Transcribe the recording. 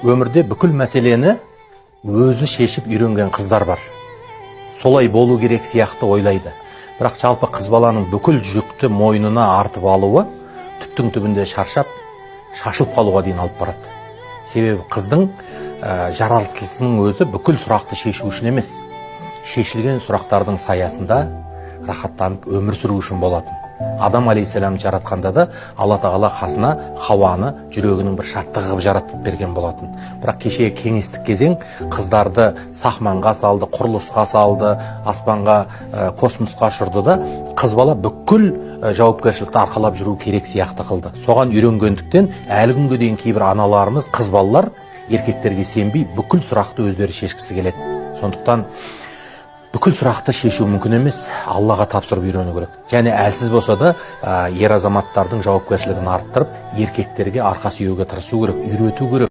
Өмірде бүкіл мәселені өзі шешіп үйренген қыздар бар. Солай болу керек сияқты ойлайды. Бірақ жалпы қыз баланың бүкіл жүкті мойнына артып алуы түптің түбінде шаршап, шашылып қалуға дейін алып барады. Себебі қыздың жаратылысының өзі бүкіл сұрақты шешу үшін емес, шешілген сұрақтардың саясында рахаттанып өмір сүру үшін болатын. Адам алейхиссалам жаратқанда да Алла тағала қасына Хауаны жүрегінің бір шаттығы қылып жаратып берген болатын. Бірақ кешегі кеңестік кезең қыздарды сахманға салды, құрылысқа салды, аспанға, космосқа ұшырды да қыз бала бүкіл жауапкершілікті арқалап жүру керек сияқты қылды. Соған үйренгендіктен әлі күнге дейін кейбір аналарымыз, қыз балалар еркектерге сенбей бүкіл сұрақты өздері шешкісі келеді. Сондықтан бүкіл сұрақты шешу мүмкін емес, Аллаға тапсырып үйрену керек. Және әлсіз болса да ер азаматтардың жауапкершілігін арттырып, еркектерге арқа сүйеуге тырысу керек, үйрету керек.